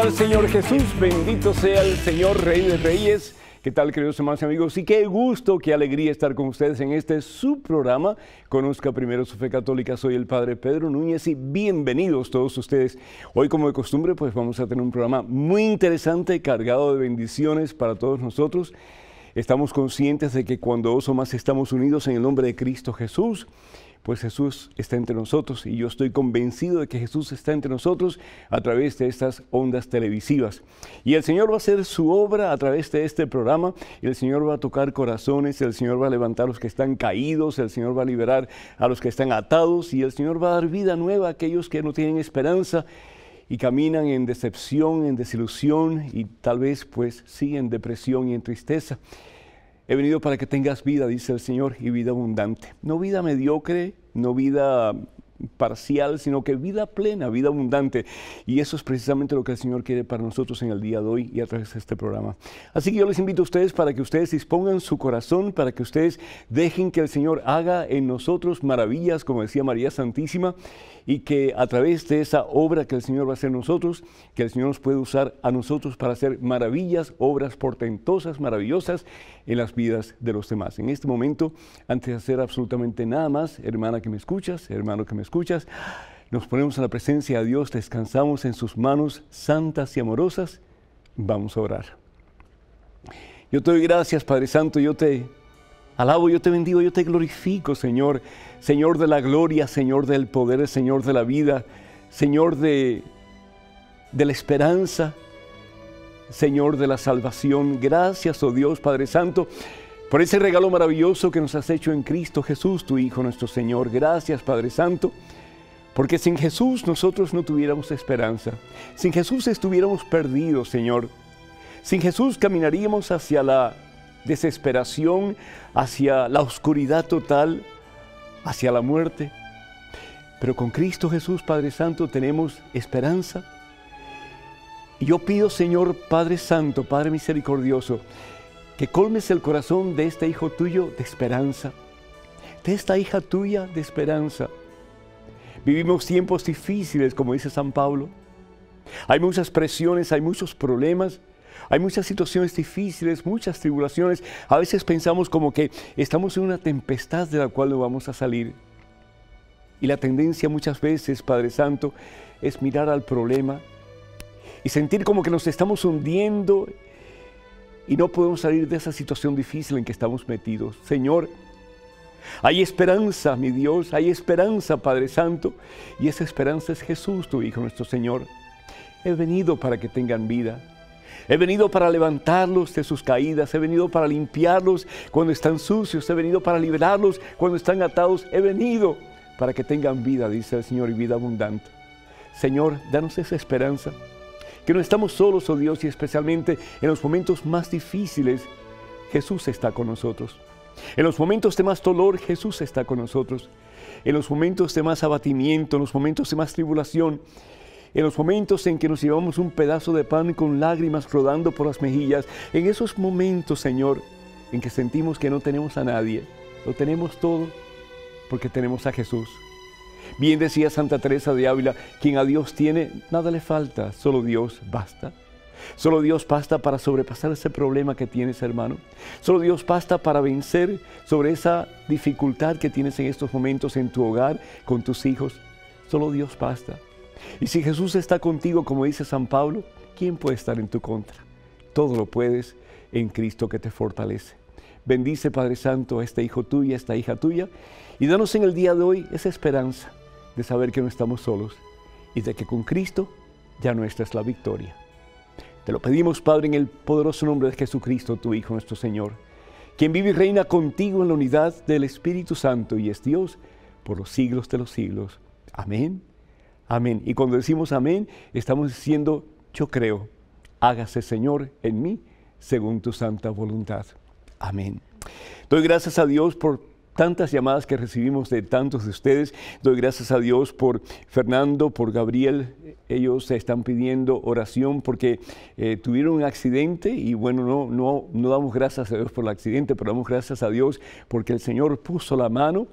al Señor Jesús, bendito sea el Señor, Rey de Reyes. ¿Qué tal, queridos hermanos y amigos? Y qué gusto, qué alegría estar con ustedes en este su programa. Conozca primero su fe católica. Soy el Padre Pedro Núñez y bienvenidos todos ustedes. Hoy, como de costumbre, pues vamos a tener un programa muy interesante, cargado de bendiciones para todos nosotros. Estamos conscientes de que cuando dos o más estamos unidos en el nombre de Cristo Jesús, pues Jesús está entre nosotros, y yo estoy convencido de que Jesús está entre nosotros a través de estas ondas televisivas. Y el Señor va a hacer su obra a través de este programa, y el Señor va a tocar corazones, el Señor va a levantar a los que están caídos, el Señor va a liberar a los que están atados, y el Señor va a dar vida nueva a aquellos que no tienen esperanza y caminan en decepción, en desilusión, y tal vez pues sí en depresión y en tristeza. He venido para que tengas vida, dice el Señor, y vida abundante. No vida mediocre, no vida parcial, sino que vida plena, vida abundante. Y eso es precisamente lo que el Señor quiere para nosotros en el día de hoy y a través de este programa. Así que yo les invito a ustedes para que ustedes dispongan su corazón, para que ustedes dejen que el Señor haga en nosotros maravillas, como decía María Santísima, y que a través de esa obra que el Señor va a hacer en nosotros, que el Señor nos puede usar a nosotros para hacer maravillas, obras portentosas, maravillosas en las vidas de los demás. En este momento, antes de hacer absolutamente nada más, hermana que me escuchas, hermano que me escuchas, nos ponemos en la presencia de Dios, descansamos en sus manos santas y amorosas. Vamos a orar. Yo te doy gracias, Padre Santo, yo te alabo, yo te bendigo, yo te glorifico, Señor. Señor de la gloria, Señor del poder, Señor de la vida, Señor de la esperanza, Señor de la salvación. Gracias, oh Dios, Padre Santo, por ese regalo maravilloso que nos has hecho en Cristo Jesús, tu Hijo, nuestro Señor. Gracias, Padre Santo, porque sin Jesús nosotros no tuviéramos esperanza. Sin Jesús estuviéramos perdidos, Señor. Sin Jesús caminaríamos hacia la desesperación, hacia la oscuridad total, hacia la muerte. Pero con Cristo Jesús, Padre Santo, tenemos esperanza. Y yo pido, Señor, Padre Santo, Padre misericordioso, que colmes el corazón de este hijo tuyo de esperanza, de esta hija tuya de esperanza. Vivimos tiempos difíciles, como dice San Pablo. Hay muchas presiones, hay muchos problemas, hay muchas situaciones difíciles, muchas tribulaciones. A veces pensamos como que estamos en una tempestad de la cual no vamos a salir. Y la tendencia muchas veces, Padre Santo, es mirar al problema y sentir como que nos estamos hundiendo y no podemos salir de esa situación difícil en que estamos metidos. Señor, hay esperanza, mi Dios, hay esperanza, Padre Santo, y esa esperanza es Jesús, tu Hijo, nuestro Señor. He venido para que tengan vida. He venido para levantarlos de sus caídas, he venido para limpiarlos cuando están sucios, he venido para liberarlos cuando están atados, he venido para que tengan vida, dice el Señor, y vida abundante. Señor, danos esa esperanza, que no estamos solos, oh Dios, y especialmente en los momentos más difíciles, Jesús está con nosotros. En los momentos de más dolor, Jesús está con nosotros. En los momentos de más abatimiento, en los momentos de más tribulación, en los momentos en que nos llevamos un pedazo de pan con lágrimas rodando por las mejillas, en esos momentos, Señor, en que sentimos que no tenemos a nadie, lo tenemos todo porque tenemos a Jesús. Bien decía Santa Teresa de Ávila, quien a Dios tiene, nada le falta, solo Dios basta. Solo Dios basta para sobrepasar ese problema que tienes, hermano. Solo Dios basta para vencer sobre esa dificultad que tienes en estos momentos en tu hogar, con tus hijos. Solo Dios basta. Y si Jesús está contigo, como dice San Pablo, ¿quién puede estar en tu contra? Todo lo puedes en Cristo que te fortalece. Bendice, Padre Santo, a este hijo tuyo, a esta hija tuya, y danos en el día de hoy esa esperanza de saber que no estamos solos y de que con Cristo ya nuestra es la victoria. Te lo pedimos, Padre, en el poderoso nombre de Jesucristo, tu Hijo, nuestro Señor, quien vive y reina contigo en la unidad del Espíritu Santo y es Dios por los siglos de los siglos. Amén. Amén. Y cuando decimos amén, estamos diciendo, yo creo, hágase, Señor, en mí, según tu santa voluntad. Amén. Doy gracias a Dios por tantas llamadas que recibimos de tantos de ustedes. Doy gracias a Dios por Fernando, por Gabriel. Ellos están pidiendo oración porque tuvieron un accidente y bueno, no damos gracias a Dios por el accidente, pero damos gracias a Dios porque el Señor puso la mano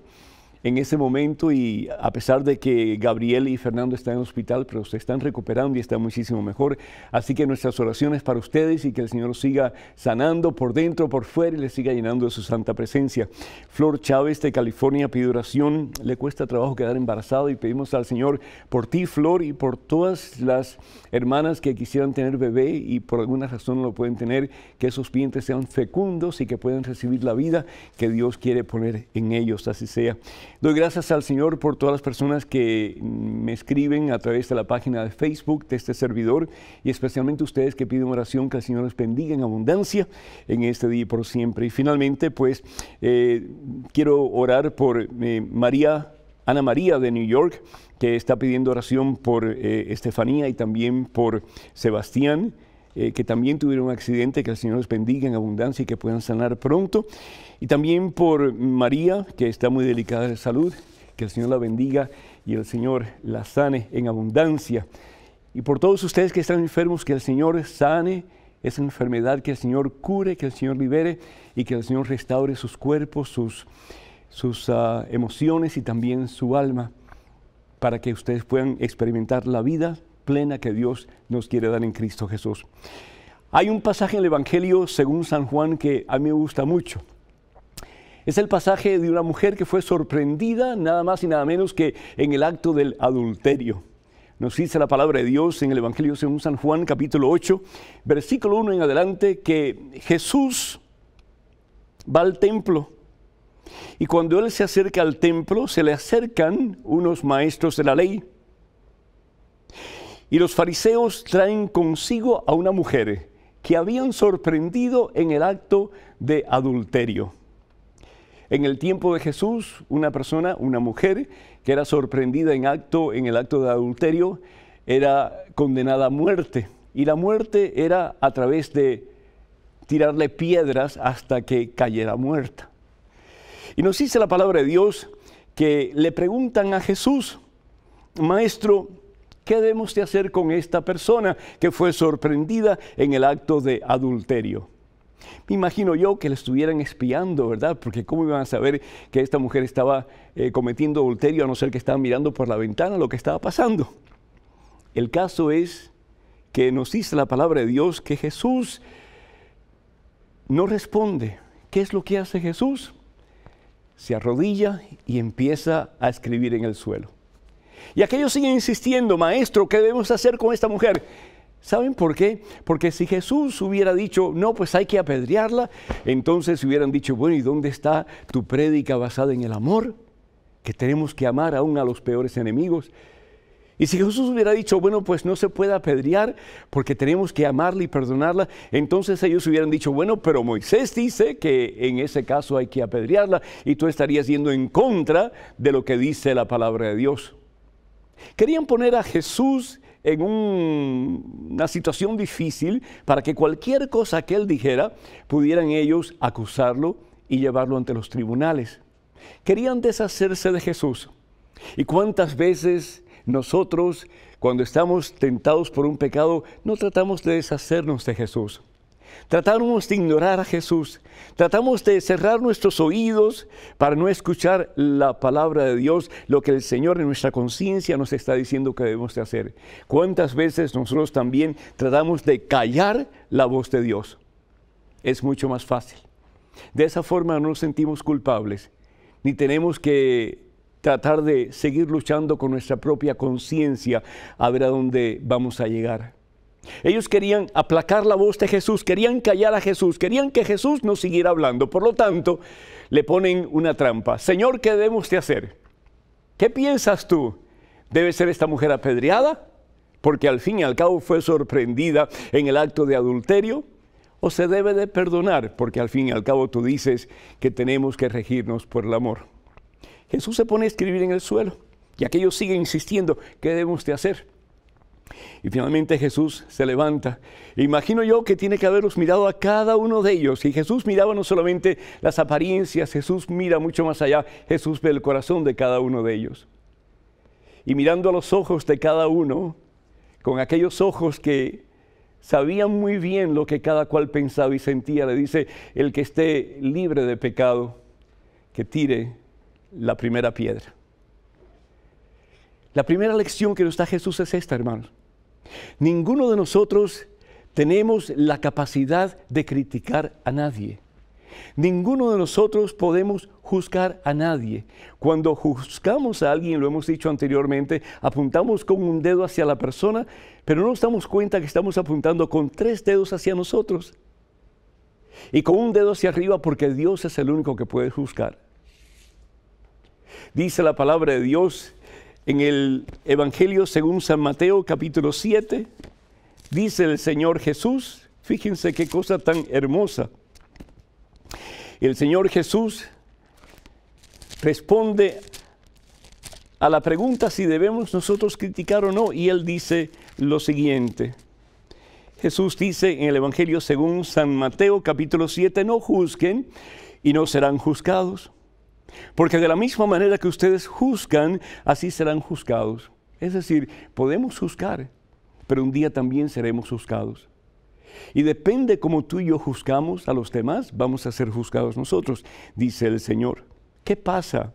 en ese momento, y a pesar de que Gabriel y Fernando están en el hospital, pero se están recuperando y están muchísimo mejor. Así que nuestras oraciones para ustedes y que el Señor los siga sanando por dentro, por fuera y les siga llenando de su santa presencia. Flor Chávez de California pide oración, le cuesta trabajo quedar embarazada y pedimos al Señor por ti, Flor, y por todas las hermanas que quisieran tener bebé y por alguna razón no lo pueden tener, que esos vientres sean fecundos y que puedan recibir la vida que Dios quiere poner en ellos, así sea. Doy gracias al Señor por todas las personas que me escriben a través de la página de Facebook de este servidor y especialmente ustedes que piden oración, que el Señor les bendiga en abundancia en este día y por siempre. Y finalmente, pues, quiero orar por Ana María de New York, que está pidiendo oración por Estefanía y también por Sebastián, que también tuvieron un accidente, que el Señor les bendiga en abundancia y que puedan sanar pronto. Y también por María, que está muy delicada de salud, que el Señor la bendiga y el Señor la sane en abundancia. Y por todos ustedes que están enfermos, que el Señor sane esa enfermedad, que el Señor cure, que el Señor libere y que el Señor restaure sus cuerpos, sus emociones y también su alma, para que ustedes puedan experimentar la vida plena que Dios nos quiere dar en Cristo Jesús. Hay un pasaje en el Evangelio según San Juan que a mí me gusta mucho. Es el pasaje de una mujer que fue sorprendida nada más y nada menos que en el acto del adulterio. Nos dice la palabra de Dios en el Evangelio según San Juan, capítulo 8, versículo 1 en adelante, que Jesús va al templo. Y cuando Él se acerca al templo, se le acercan unos maestros de la ley. Y los fariseos traen consigo a una mujer que habían sorprendido en el acto de adulterio. En el tiempo de Jesús, una mujer que era sorprendida en el acto de adulterio, era condenada a muerte. Y la muerte era a través de tirarle piedras hasta que cayera muerta. Y nos dice la palabra de Dios que le preguntan a Jesús: Maestro, ¿qué debemos de hacer con esta persona que fue sorprendida en el acto de adulterio? Me imagino yo que le estuvieran espiando, ¿verdad? Porque ¿cómo iban a saber que esta mujer estaba cometiendo adulterio a no ser que estaban mirando por la ventana lo que estaba pasando? El caso es que nos dice la palabra de Dios que Jesús no responde. ¿Qué es lo que hace Jesús? Se arrodilla y empieza a escribir en el suelo. Y aquellos siguen insistiendo: Maestro, ¿qué debemos hacer con esta mujer? ¿Saben por qué? Porque si Jesús hubiera dicho, no, pues hay que apedrearla, entonces hubieran dicho, bueno, ¿y dónde está tu prédica basada en el amor? Que tenemos que amar aún a los peores enemigos. Y si Jesús hubiera dicho, bueno, pues no se puede apedrear porque tenemos que amarla y perdonarla, entonces ellos hubieran dicho, bueno, pero Moisés dice que en ese caso hay que apedrearla y tú estarías yendo en contra de lo que dice la palabra de Dios. Querían poner a Jesús en una situación difícil para que cualquier cosa que él dijera pudieran ellos acusarlo y llevarlo ante los tribunales. Querían deshacerse de Jesús. ¿Y cuántas veces nosotros, cuando estamos tentados por un pecado, no tratamos de deshacernos de Jesús? Tratamos de ignorar a Jesús, tratamos de cerrar nuestros oídos para no escuchar la palabra de Dios, lo que el Señor en nuestra conciencia nos está diciendo que debemos de hacer. ¿Cuántas veces nosotros también tratamos de callar la voz de Dios? Es mucho más fácil. De esa forma no nos sentimos culpables, ni tenemos que tratar de seguir luchando con nuestra propia conciencia a ver a dónde vamos a llegar. Ellos querían aplacar la voz de Jesús, querían callar a Jesús, querían que Jesús no siguiera hablando. Por lo tanto, le ponen una trampa. Señor, ¿qué debemos de hacer? ¿Qué piensas tú? ¿Debe ser esta mujer apedreada? Porque al fin y al cabo fue sorprendida en el acto de adulterio. ¿O se debe de perdonar? Porque al fin y al cabo tú dices que tenemos que regirnos por el amor. Jesús se pone a escribir en el suelo y aquellos siguen insistiendo, ¿qué debemos de hacer? Y finalmente Jesús se levanta. Imagino yo que tiene que haberlos mirado a cada uno de ellos. Y Jesús miraba no solamente las apariencias, Jesús mira mucho más allá. Jesús ve el corazón de cada uno de ellos. Y mirando a los ojos de cada uno, con aquellos ojos que sabían muy bien lo que cada cual pensaba y sentía, le dice, el que esté libre de pecado, que tire la primera piedra. La primera lección que nos da Jesús es esta, hermanos. Ninguno de nosotros tenemos la capacidad de criticar a nadie. Ninguno de nosotros podemos juzgar a nadie. Cuando juzgamos a alguien, lo hemos dicho anteriormente, apuntamos con un dedo hacia la persona, pero no nos damos cuenta que estamos apuntando con 3 dedos hacia nosotros. Y con un dedo hacia arriba porque Dios es el único que puede juzgar. Dice la palabra de Dios en el Evangelio según San Mateo, capítulo 7, dice el Señor Jesús, fíjense qué cosa tan hermosa. El Señor Jesús responde a la pregunta si debemos nosotros criticar o no, y Él dice lo siguiente. Jesús dice en el Evangelio según San Mateo, capítulo 7, no juzguen y no serán juzgados. Porque de la misma manera que ustedes juzgan, así serán juzgados. Es decir, podemos juzgar, pero un día también seremos juzgados. Y depende cómo tú y yo juzgamos a los demás, vamos a ser juzgados nosotros, dice el Señor. ¿Qué pasa?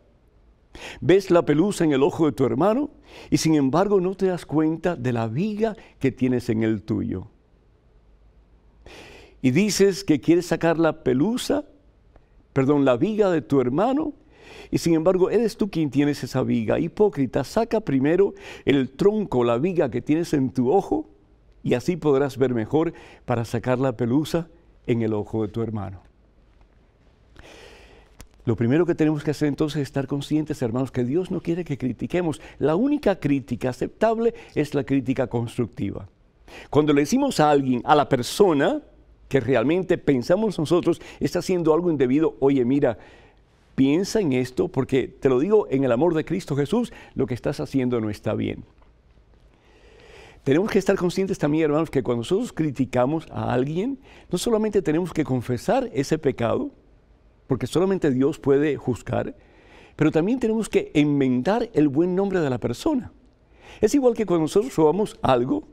¿Ves la pelusa en el ojo de tu hermano y sin embargo no te das cuenta de la viga que tienes en el tuyo? Y dices que quieres sacar la viga de tu hermano, y sin embargo eres tú quien tienes esa viga. Hipócrita, saca primero el tronco, la viga que tienes en tu ojo, y así podrás ver mejor para sacar la pelusa en el ojo de tu hermano. Lo primero que tenemos que hacer entonces es estar conscientes, hermanos, que Dios no quiere que critiquemos. La única crítica aceptable es la crítica constructiva. Cuando le decimos a alguien, a la persona que realmente pensamos nosotros está haciendo algo indebido, oye, mira, piensa en esto, porque te lo digo en el amor de Cristo Jesús, lo que estás haciendo no está bien. Tenemos que estar conscientes también, hermanos, que cuando nosotros criticamos a alguien, no solamente tenemos que confesar ese pecado, porque solamente Dios puede juzgar, pero también tenemos que enmendar el buen nombre de la persona. Es igual que cuando nosotros robamos algo,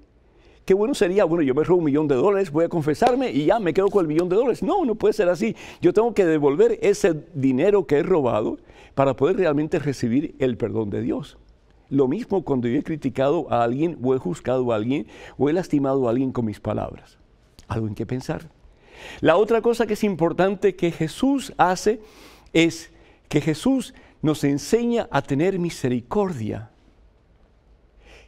qué bueno sería, bueno, yo me robo $1.000.000, voy a confesarme y ya me quedo con el $1.000.000. No, no puede ser así. Yo tengo que devolver ese dinero que he robado para poder realmente recibir el perdón de Dios. Lo mismo cuando yo he criticado a alguien o he juzgado a alguien o he lastimado a alguien con mis palabras. Algo en qué pensar. La otra cosa que es importante que Jesús hace es que Jesús nos enseña a tener misericordia.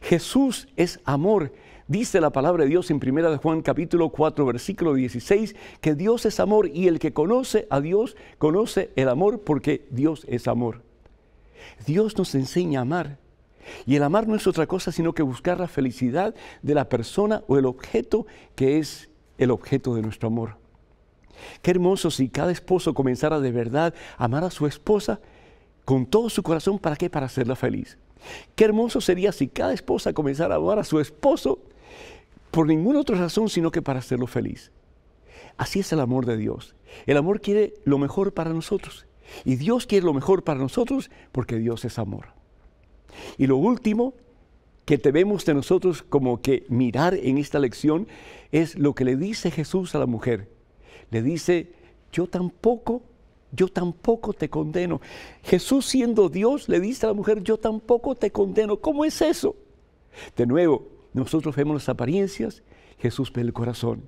Jesús es amor. Dice la palabra de Dios en 1 de Juan capítulo 4 versículo 16 que Dios es amor y el que conoce a Dios conoce el amor porque Dios es amor. Dios nos enseña a amar y el amar no es otra cosa sino que buscar la felicidad de la persona o el objeto que es el objeto de nuestro amor. Qué hermoso si cada esposo comenzara de verdad a amar a su esposa con todo su corazón. ¿Para qué? Para hacerla feliz. Qué hermoso sería si cada esposa comenzara a amar a su esposo por ninguna otra razón sino que para hacerlo feliz. Así es el amor de Dios. El amor quiere lo mejor para nosotros. Y Dios quiere lo mejor para nosotros porque Dios es amor. Y lo último que debemos de nosotros como que mirar en esta lección es lo que le dice Jesús a la mujer. Le dice, yo tampoco te condeno. Jesús siendo Dios le dice a la mujer, yo tampoco te condeno. ¿Cómo es eso? De nuevo, nosotros vemos las apariencias, Jesús ve el corazón.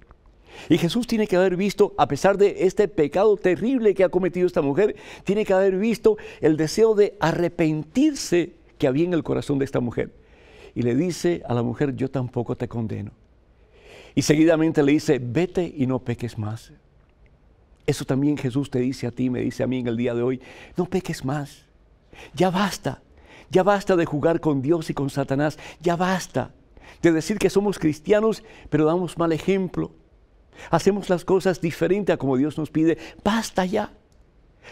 Y Jesús tiene que haber visto, a pesar de este pecado terrible que ha cometido esta mujer, tiene que haber visto el deseo de arrepentirse que había en el corazón de esta mujer. Y le dice a la mujer, yo tampoco te condeno. Y seguidamente le dice, vete y no peques más. Eso también Jesús te dice a ti, me dice a mí en el día de hoy, no peques más. Ya basta de jugar con Dios y con Satanás, ya basta de decir que somos cristianos, pero damos mal ejemplo. Hacemos las cosas diferente a como Dios nos pide, basta ya.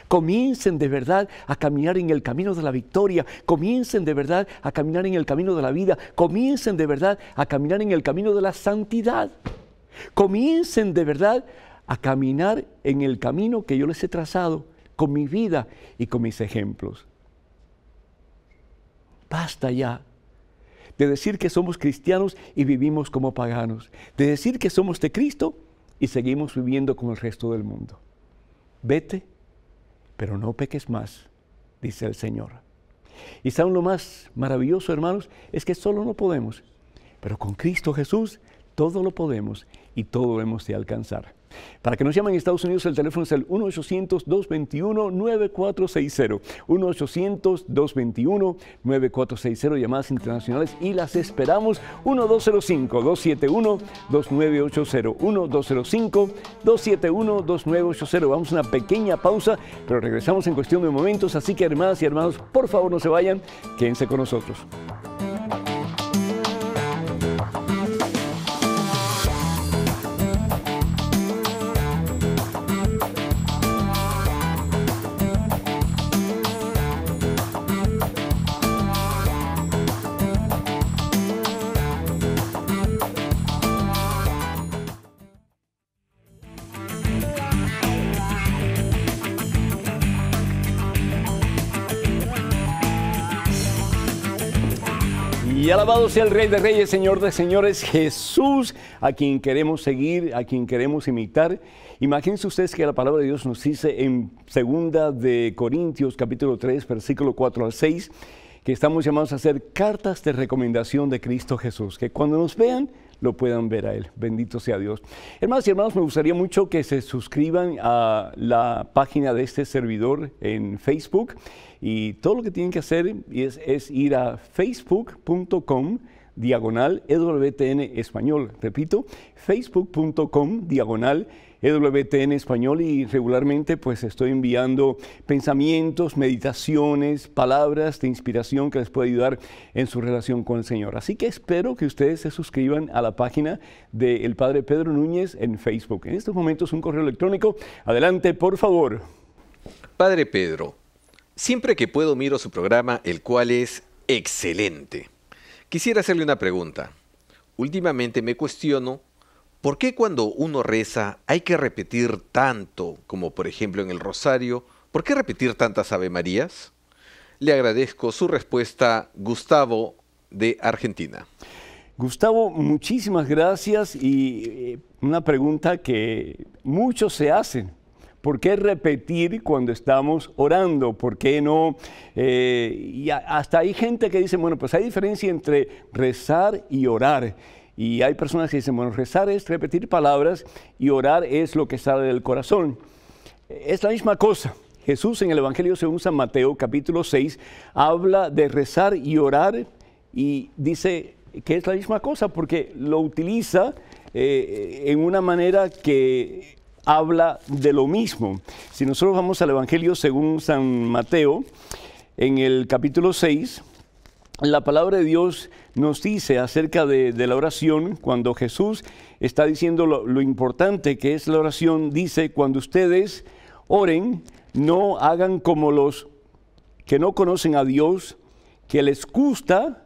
Comiencen de verdad a caminar en el camino de la victoria, comiencen de verdad a caminar en el camino de la vida, comiencen de verdad a caminar en el camino de la santidad, comiencen de verdad a caminar en el camino que yo les he trazado con mi vida y con mis ejemplos. Basta ya de decir que somos cristianos y vivimos como paganos, de decir que somos de Cristo y seguimos viviendo como el resto del mundo. Vete, pero no peques más. dice el Señor. Y ¿saben lo más maravilloso, hermanos? Es que solo no podemos, pero con Cristo Jesús todo lo podemos y todo lo hemos de alcanzar. Para que nos llamen en Estados Unidos, el teléfono es el 1-800-221-9460. 1-800-221-9460, llamadas internacionales, y las esperamos. 1-205-271-2980. 1-205-271-2980. Vamos a una pequeña pausa, pero regresamos en cuestión de momentos. Así que, hermanas y hermanos, por favor no se vayan, quédense con nosotros. Y alabado sea el Rey de Reyes, Señor de Señores, Jesús, a quien queremos seguir, a quien queremos imitar. Imagínense ustedes que la palabra de Dios nos dice en 2 de Corintios, capítulo 3, versículo 4 al 6, que estamos llamados a hacer cartas de recomendación de Cristo Jesús, que cuando nos vean, lo puedan ver a Él. Bendito sea Dios. Hermanos y hermanos, me gustaría mucho que se suscriban a la página de este servidor en Facebook. Y todo lo que tienen que hacer es ir a facebook.com/EWTN Español. Repito, facebook.com/EWTN Español, y regularmente pues estoy enviando pensamientos, meditaciones, palabras de inspiración que les puede ayudar en su relación con el Señor. Así que espero que ustedes se suscriban a la página del Padre Pedro Núñez en Facebook. En estos momentos un correo electrónico. Adelante, por favor. Padre Pedro, siempre que puedo miro su programa, el cual es excelente. Quisiera hacerle una pregunta. Últimamente me cuestiono, ¿por qué cuando uno reza hay que repetir tanto, como por ejemplo en el Rosario? ¿Por qué repetir tantas Ave Marías? Le agradezco su respuesta, Gustavo, de Argentina. Gustavo, muchísimas gracias, y una pregunta que muchos se hacen. ¿Por qué repetir cuando estamos orando? ¿Por qué no? Y hasta hay gente que dice, bueno, pues hay diferencia entre rezar y orar. Y hay personas que dicen, bueno, rezar es repetir palabras y orar es lo que sale del corazón. Es la misma cosa. Jesús en el Evangelio según San Mateo, capítulo 6, habla de rezar y orar y dice que es la misma cosa porque lo utiliza en una manera que habla de lo mismo. Si nosotros vamos al Evangelio según San Mateo, en el capítulo 6, la palabra de Dios nos dice acerca de la oración, cuando Jesús está diciendo lo importante que es la oración, dice, cuando ustedes oren, no hagan como los que no conocen a Dios, que les gusta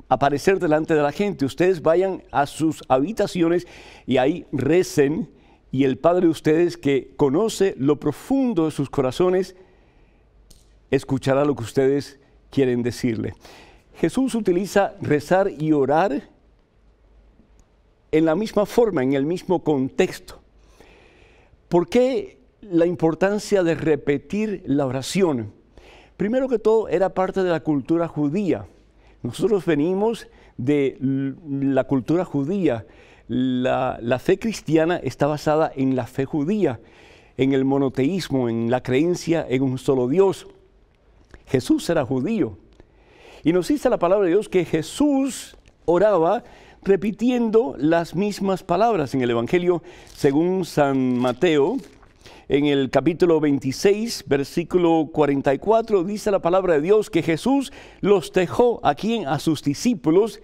aparecer delante de la gente. Ustedes vayan a sus habitaciones y ahí recen, y el Padre de ustedes, que conoce lo profundo de sus corazones, escuchará lo que ustedes quieren decirle. Jesús utiliza rezar y orar en la misma forma, en el mismo contexto. ¿Por qué la importancia de repetir la oración? Primero que todo, era parte de la cultura judía. Nosotros venimos de la cultura judía. La fe cristiana está basada en la fe judía, en el monoteísmo, en la creencia en un solo Dios. Jesús era judío. Y nos dice la palabra de Dios que Jesús oraba repitiendo las mismas palabras. En el Evangelio según San Mateo, en el capítulo 26, versículo 44, dice la palabra de Dios que Jesús los dejó a sus discípulos,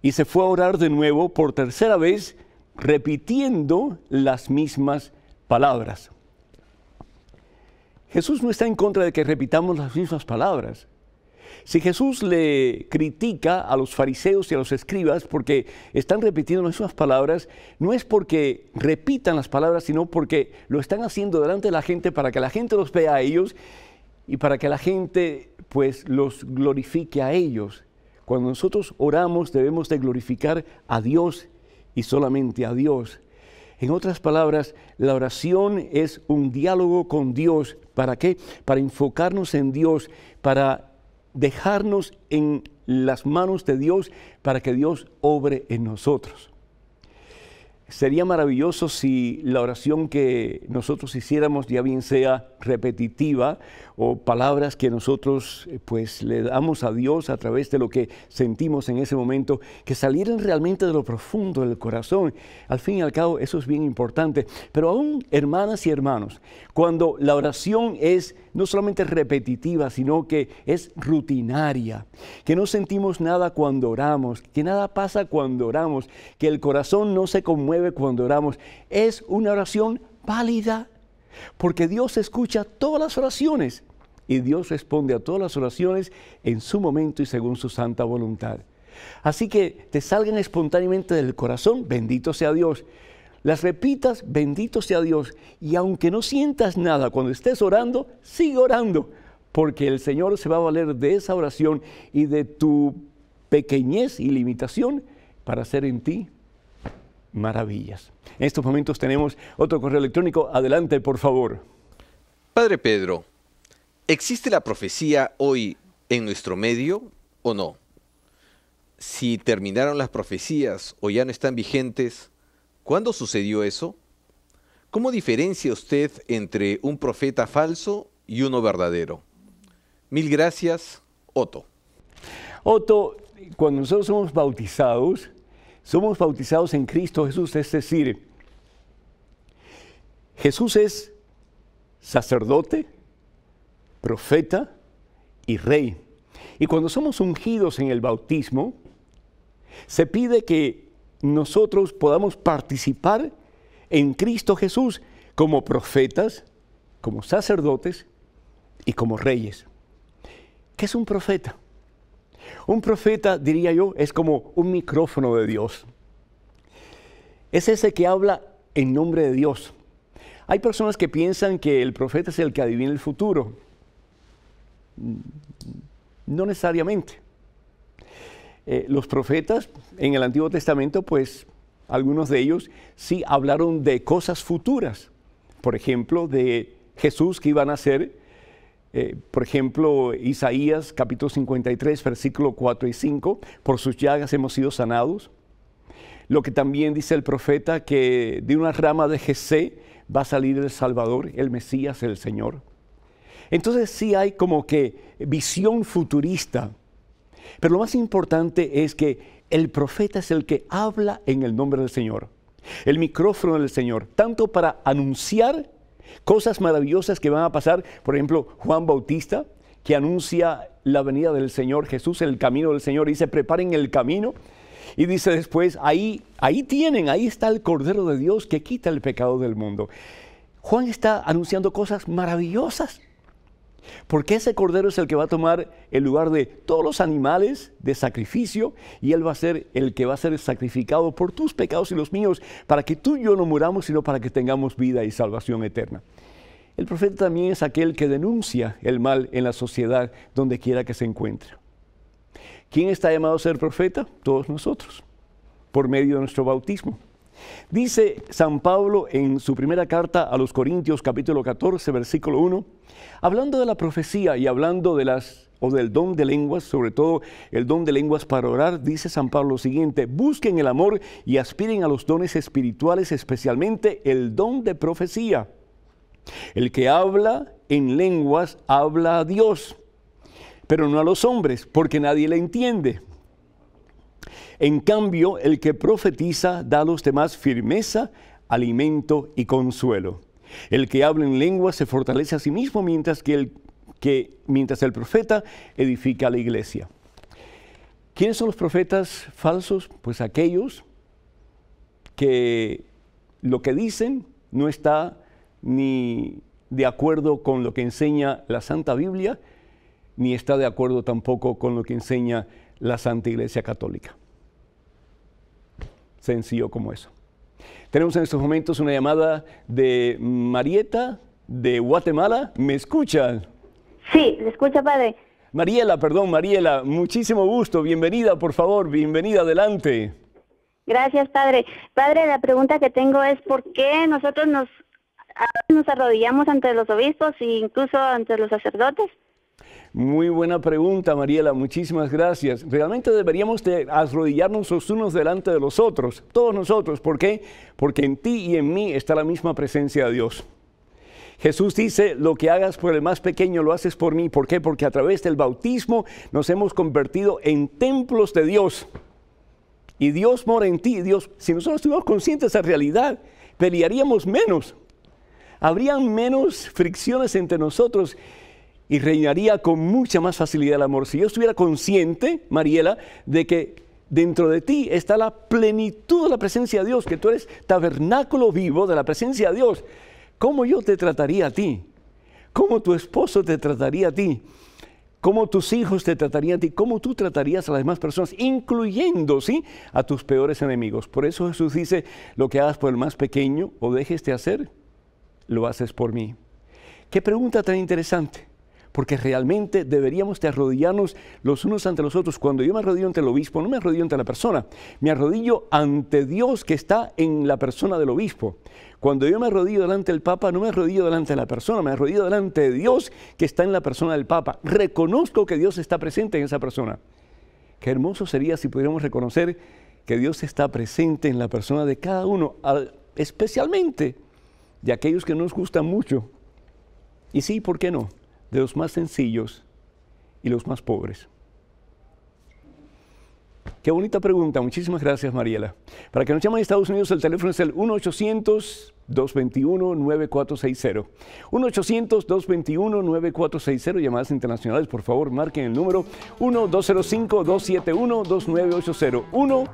y se fue a orar de nuevo por tercera vez, repitiendo las mismas palabras. Jesús no está en contra de que repitamos las mismas palabras. Si Jesús le critica a los fariseos y a los escribas porque están repitiendo las mismas palabras, no es porque repitan las palabras, sino porque lo están haciendo delante de la gente para que la gente los vea a ellos y para que la gente pues los glorifique a ellos. Cuando nosotros oramos debemos de glorificar a Dios y solamente a Dios. En otras palabras, la oración es un diálogo con Dios ¿Para qué? Para enfocarnos en Dios, para dejarnos en las manos de Dios, para que Dios obre en nosotros. Sería maravilloso si la oración que nosotros hiciéramos, ya bien sea repetitiva o palabras que nosotros pues le damos a Dios a través de lo que sentimos en ese momento, que salieran realmente de lo profundo del corazón. Al fin y al cabo, eso es bien importante. Pero aún, hermanas y hermanos, cuando la oración es no solamente repetitiva, sino que es rutinaria, que no sentimos nada cuando oramos, que nada pasa cuando oramos, que el corazón no se conmueve cuando oramos, es una oración válida, porque Dios escucha todas las oraciones y Dios responde a todas las oraciones en su momento y según su santa voluntad. Así que te salgan espontáneamente del corazón, bendito sea Dios. Las repitas, bendito sea Dios. Y aunque no sientas nada cuando estés orando, sigue orando, porque el Señor se va a valer de esa oración y de tu pequeñez y limitación para hacer en ti maravillas. En estos momentos tenemos otro correo electrónico. Adelante, por favor. Padre Pedro, ¿existe la profecía hoy en nuestro medio o no? Si terminaron las profecías o ya no están vigentes, ¿cuándo sucedió eso? ¿Cómo diferencia usted entre un profeta falso y uno verdadero? Mil gracias, Otto. Otto, cuando nosotros somos bautizados en Cristo Jesús, es decir, Jesús es sacerdote, profeta y rey. Y cuando somos ungidos en el bautismo, se pide que nosotros podamos participar en Cristo Jesús como profetas, como sacerdotes y como reyes. ¿Qué es un profeta? Un profeta, diría yo, es como un micrófono de Dios. Es ese que habla en nombre de Dios. Hay personas que piensan que el profeta es el que adivina el futuro. No necesariamente. Los profetas en el Antiguo Testamento, pues algunos de ellos sí hablaron de cosas futuras. Por ejemplo, de Jesús que iba a nacer. Por ejemplo, Isaías capítulo 53, versículo 4 y 5, por sus llagas hemos sido sanados. Lo que también dice el profeta, que de una rama de Jesé va a salir el Salvador, el Mesías, el Señor. Entonces sí hay como que visión futurista. Pero lo más importante es que el profeta es el que habla en el nombre del Señor. El micrófono del Señor, tanto para anunciar cosas maravillosas que van a pasar. Por ejemplo, Juan Bautista, que anuncia la venida del Señor Jesús, el camino del Señor, y dice, preparen el camino. Y dice después, ahí está el Cordero de Dios que quita el pecado del mundo. Juan está anunciando cosas maravillosas, porque ese Cordero es el que va a tomar el lugar de todos los animales de sacrificio, y Él va a ser el que va a ser sacrificado por tus pecados y los míos, para que tú y yo no muramos, sino para que tengamos vida y salvación eterna. El profeta también es aquel que denuncia el mal en la sociedad, donde quiera que se encuentre. ¿Quién está llamado a ser profeta? Todos nosotros, por medio de nuestro bautismo. Dice San Pablo en su primera carta a los Corintios, capítulo 14, versículo 1, hablando de la profecía y hablando del don de lenguas, sobre todo el don de lenguas para orar, dice San Pablo lo siguiente: busquen el amor y aspiren a los dones espirituales, especialmente el don de profecía. El que habla en lenguas habla a Dios, pero no a los hombres, porque nadie le entiende. En cambio, el que profetiza da a los demás firmeza, alimento y consuelo. El que habla en lenguas se fortalece a sí mismo, mientras el profeta edifica a la iglesia. ¿Quiénes son los profetas falsos? Pues aquellos que lo que dicen no está ni de acuerdo con lo que enseña la Santa Biblia, ni está de acuerdo tampoco con lo que enseña la Santa Iglesia Católica. Sencillo como eso. Tenemos en estos momentos una llamada de Marieta, de Guatemala. ¿Me escuchan? Sí, le escucha, padre. Mariela, muchísimo gusto. Bienvenida, por favor, bienvenida, adelante. Gracias, padre. Padre, la pregunta que tengo es ¿por qué nosotros nos a veces nos arrodillamos ante los obispos e incluso ante los sacerdotes. Muy buena pregunta, Mariela, muchísimas gracias. Realmente deberíamos de arrodillarnos los unos delante de los otros, todos nosotros. ¿Por qué? Porque en ti y en mí está la misma presencia de Dios. Jesús dice, lo que hagas por el más pequeño lo haces por mí. ¿Por qué? Porque a través del bautismo nos hemos convertido en templos de Dios. Y Dios mora en ti. Dios, si nosotros estuviéramos conscientes de esa realidad, pelearíamos menos. Habrían menos fricciones entre nosotros y reinaría con mucha más facilidad el amor. Si yo estuviera consciente, Mariela, de que dentro de ti está la plenitud de la presencia de Dios, que tú eres tabernáculo vivo de la presencia de Dios, ¿cómo yo te trataría a ti? ¿Cómo tu esposo te trataría a ti? ¿Cómo tus hijos te tratarían a ti? ¿Cómo tú tratarías a las demás personas, incluyendo, ¿sí?, a tus peores enemigos? Por eso Jesús dice, lo que hagas por el más pequeño o dejes de hacer, lo haces por mí. Qué pregunta tan interesante. Porque realmente deberíamos de arrodillarnos los unos ante los otros. Cuando yo me arrodillo ante el obispo, no me arrodillo ante la persona, me arrodillo ante Dios que está en la persona del obispo. Cuando yo me arrodillo delante del Papa, no me arrodillo delante de la persona, me arrodillo delante de Dios que está en la persona del Papa. Reconozco que Dios está presente en esa persona. Qué hermoso sería si pudiéramos reconocer que Dios está presente en la persona de cada uno, especialmente de aquellos que nos gustan mucho. Y sí, ¿por qué no?, de los más sencillos y los más pobres. Qué bonita pregunta. Muchísimas gracias, Mariela. Para que nos llamen a Estados Unidos, el teléfono es el 1-800-221-9460. 1-800-221-9460. Llamadas internacionales, por favor, marquen el número 1-205-271-2980.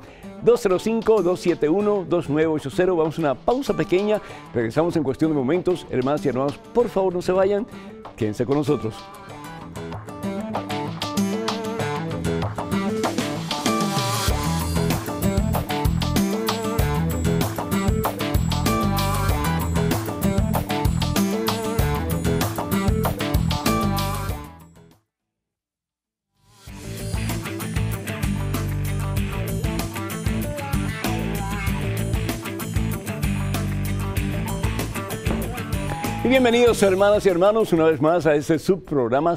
1-205-271-2980. Vamos a una pausa pequeña. Regresamos en cuestión de momentos. Hermanas y hermanos, por favor, no se vayan. Quédense con nosotros. Y bienvenidos, hermanas y hermanos, una vez más a este su programa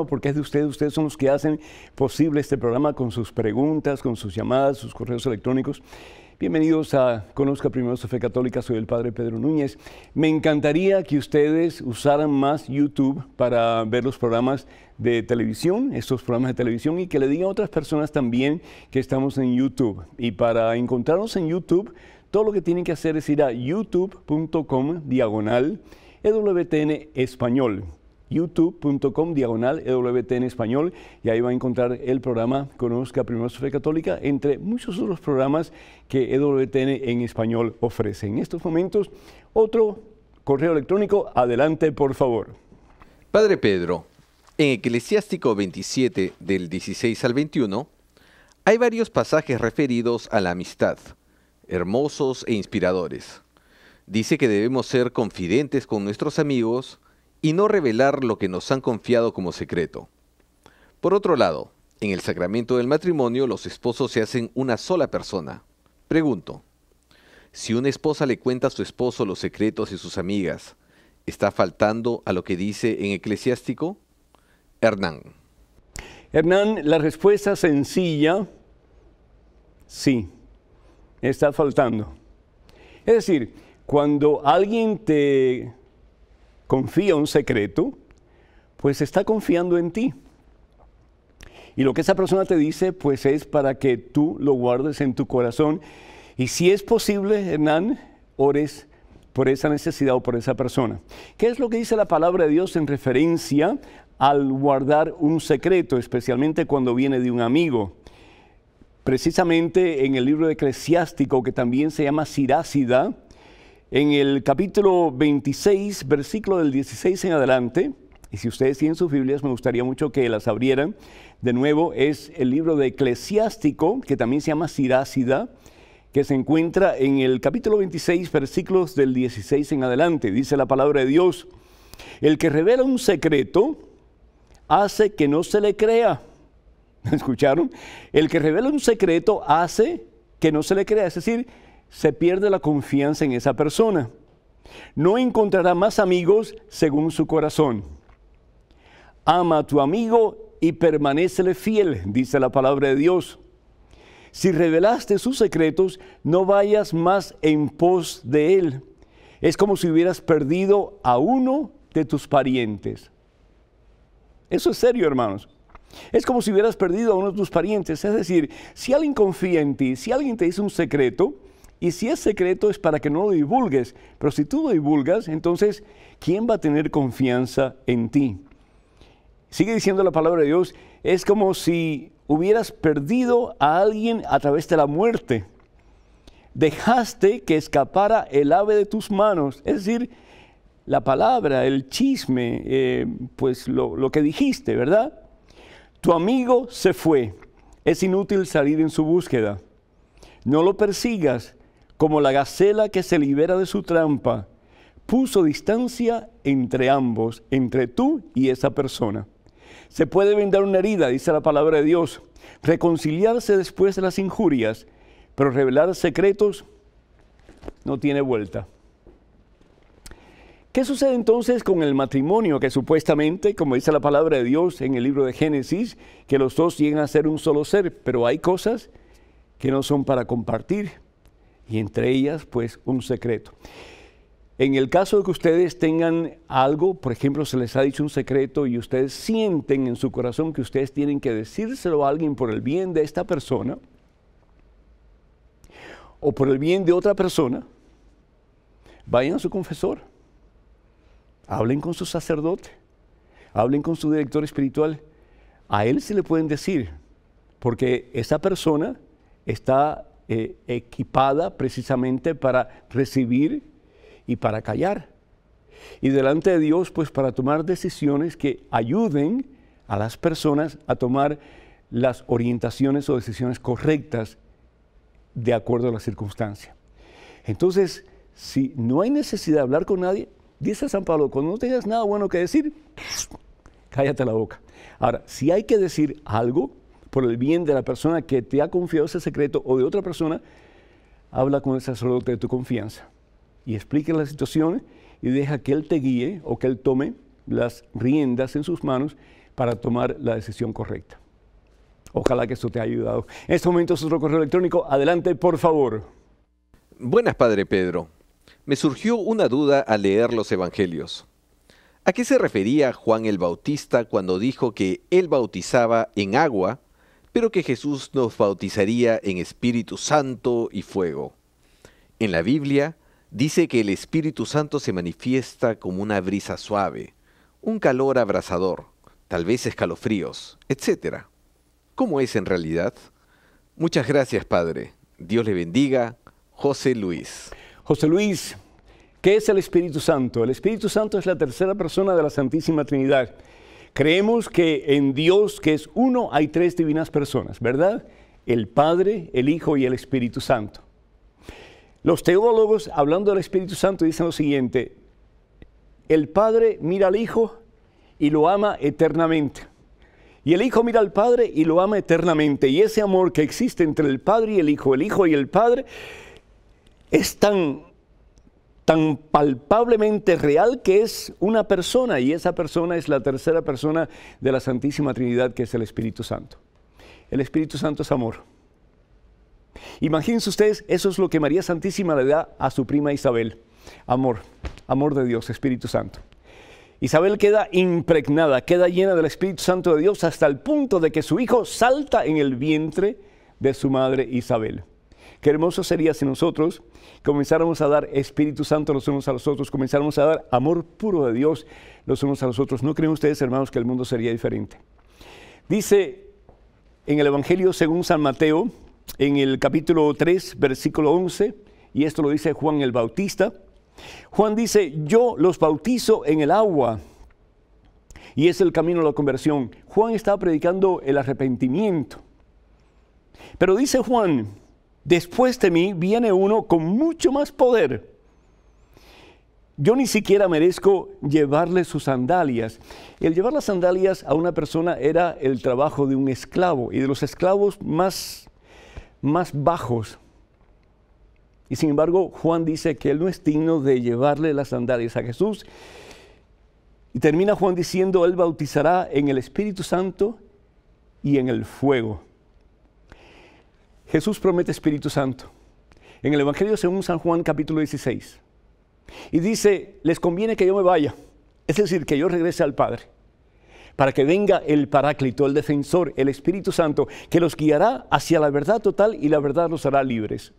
porque es de ustedes son los que hacen posible este programa con sus preguntas, con sus llamadas, sus correos electrónicos. Bienvenidos a Conozca Primero su Fe Católica, soy el Padre Pedro Núñez. Me encantaría que ustedes usaran más YouTube para ver los programas de televisión, estos programas de televisión, y que le digan a otras personas también que estamos en YouTube. Y para encontrarnos en YouTube, todo lo que tienen que hacer es ir a youtube.com/EWTN Español. youtube.com/EWTN Español, y ahí va a encontrar el programa Conozca Primero su Fe Católica, entre muchos otros programas que EWTN en español ofrece. En estos momentos, otro correo electrónico. Adelante, por favor. Padre Pedro, en Eclesiástico 27, del 16 al 21, hay varios pasajes referidos a la amistad, hermosos e inspiradores. Dice que debemos ser confidentes con nuestros amigos y no revelar lo que nos han confiado como secreto. Por otro lado, en el sacramento del matrimonio los esposos se hacen una sola persona. Pregunto, si una esposa le cuenta a su esposo los secretos de sus amigas, ¿está faltando a lo que dice en Eclesiástico? Hernán. Hernán, la respuesta sencilla, sí, está faltando. Es decir, cuando alguien te confía un secreto, pues está confiando en ti. Y lo que esa persona te dice, pues es para que tú lo guardes en tu corazón. Y si es posible, Hernán, ores por esa necesidad o por esa persona. ¿Qué es lo que dice la palabra de Dios en referencia al guardar un secreto, especialmente cuando viene de un amigo? Precisamente en el libro de Eclesiástico, que también se llama Sirásida, en el capítulo 26, versículo del 16 en adelante, y si ustedes tienen sus Biblias, me gustaría mucho que las abrieran. De nuevo, es el libro de Eclesiástico, que también se llama Sirásida, que se encuentra en el capítulo 26, versículos del 16 en adelante. Dice la palabra de Dios: el que revela un secreto hace que no se le crea. ¿Escucharon? El que revela un secreto hace que no se le crea, es decir, se pierde la confianza en esa persona. No encontrará más amigos según su corazón. Ama a tu amigo y permanécele fiel, dice la palabra de Dios. Si revelaste sus secretos, no vayas más en pos de él. Es como si hubieras perdido a uno de tus parientes. Eso es serio, hermanos. Es como si hubieras perdido a uno de tus parientes. Es decir, si alguien confía en ti, si alguien te dice un secreto, y si es secreto es para que no lo divulgues, pero si tú lo divulgas, entonces, ¿quién va a tener confianza en ti? Sigue diciendo la palabra de Dios, es como si hubieras perdido a alguien a través de la muerte. Dejaste que escapara el ave de tus manos, es decir, la palabra, el chisme, pues lo que dijiste, ¿verdad? Tu amigo se fue, es inútil salir en su búsqueda. No lo persigas como la gacela que se libera de su trampa. Puso distancia entre ambos, entre tú y esa persona. Se puede vendar una herida, dice la palabra de Dios, reconciliarse después de las injurias, pero revelar secretos no tiene vuelta. ¿Qué sucede entonces con el matrimonio que supuestamente, como dice la palabra de Dios en el libro de Génesis, que los dos llegan a ser un solo ser, pero hay cosas que no son para compartir y entre ellas pues un secreto? En el caso de que ustedes tengan algo, por ejemplo, se les ha dicho un secreto y ustedes sienten en su corazón que ustedes tienen que decírselo a alguien por el bien de esta persona o por el bien de otra persona, vayan a su confesor, hablen con su sacerdote, hablen con su director espiritual. A él se le pueden decir, porque esa persona está equipada precisamente para recibir y para callar. Y delante de Dios, pues para tomar decisiones que ayuden a las personas a tomar las orientaciones o decisiones correctas de acuerdo a la circunstancia. Entonces, si no hay necesidad de hablar con nadie, dice San Pablo, cuando no tengas nada bueno que decir, cállate la boca. Ahora, si hay que decir algo por el bien de la persona que te ha confiado ese secreto o de otra persona, habla con el sacerdote de tu confianza y explique la situación y deja que él te guíe o que él tome las riendas en sus manos para tomar la decisión correcta. Ojalá que esto te haya ayudado. En este momento es otro correo electrónico. Adelante, por favor. Buenas, Padre Pedro. Me surgió una duda al leer los evangelios. ¿A qué se refería Juan el Bautista cuando dijo que él bautizaba en agua, pero que Jesús nos bautizaría en Espíritu Santo y fuego? En la Biblia dice que el Espíritu Santo se manifiesta como una brisa suave, un calor abrasador, tal vez escalofríos, etc. ¿Cómo es en realidad? Muchas gracias, Padre. Dios le bendiga. José Luis. José Luis, ¿qué es el Espíritu Santo? El Espíritu Santo es la tercera persona de la Santísima Trinidad. Creemos que en Dios, que es uno, hay tres divinas personas, ¿verdad? El Padre, el Hijo y el Espíritu Santo. Los teólogos, hablando del Espíritu Santo, dicen lo siguiente: el Padre mira al Hijo y lo ama eternamente. Y el Hijo mira al Padre y lo ama eternamente. Y ese amor que existe entre el Padre y el Hijo y el Padre, es tan palpablemente real que es una persona, y esa persona es la tercera persona de la Santísima Trinidad, que es el Espíritu Santo. El Espíritu Santo es amor. Imagínense ustedes, eso es lo que María Santísima le da a su prima Isabel. Amor, amor de Dios, Espíritu Santo. Isabel queda impregnada, queda llena del Espíritu Santo de Dios hasta el punto de que su hijo salta en el vientre de su madre Isabel. Qué hermoso sería si nosotros comenzáramos a dar Espíritu Santo los unos a los otros, comenzáramos a dar amor puro de Dios los unos a los otros. ¿No creen ustedes, hermanos, que el mundo sería diferente? Dice en el Evangelio según San Mateo, en el capítulo 3, versículo 11, y esto lo dice Juan el Bautista. Juan dice: yo los bautizo en el agua, y es el camino a la conversión. Juan estaba predicando el arrepentimiento. Pero dice Juan: después de mí viene uno con mucho más poder. Yo ni siquiera merezco llevarle sus sandalias. El llevar las sandalias a una persona era el trabajo de un esclavo, y de los esclavos más bajos. Y sin embargo, Juan dice que él no es digno de llevarle las sandalias a Jesús. Y termina Juan diciendo, él bautizará en el Espíritu Santo y en el fuego. Jesús promete Espíritu Santo. En el Evangelio según San Juan, capítulo 16. Y dice, les conviene que yo me vaya, es decir, que yo regrese al Padre, para que venga el Paráclito, el Defensor, el Espíritu Santo, que los guiará hacia la verdad total y la verdad los hará libres.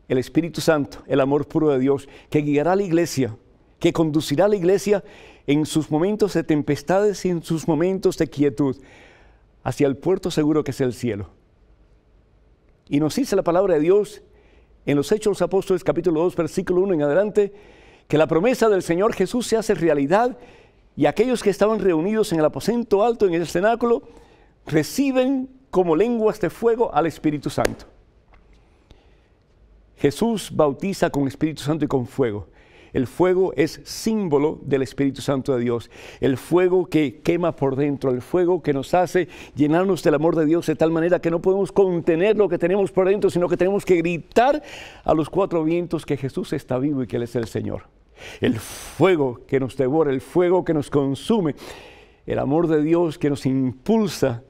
El Espíritu Santo, el amor puro de Dios, que guiará a la iglesia, que conducirá a la iglesia en sus momentos de tempestades y en sus momentos de quietud, hacia el puerto seguro que es el cielo. Y nos dice la palabra de Dios en los Hechos de los Apóstoles, capítulo 2, versículo 1 en adelante, que la promesa del Señor Jesús se hace realidad y aquellos que estaban reunidos en el aposento alto, en el cenáculo, reciben como lenguas de fuego al Espíritu Santo. Jesús bautiza con Espíritu Santo y con fuego. El fuego es símbolo del Espíritu Santo de Dios. El fuego que quema por dentro, el fuego que nos hace llenarnos del amor de Dios de tal manera que no podemos contener lo que tenemos por dentro, sino que tenemos que gritar a los cuatro vientos que Jesús está vivo y que Él es el Señor. El fuego que nos devora, el fuego que nos consume, el amor de Dios que nos impulsa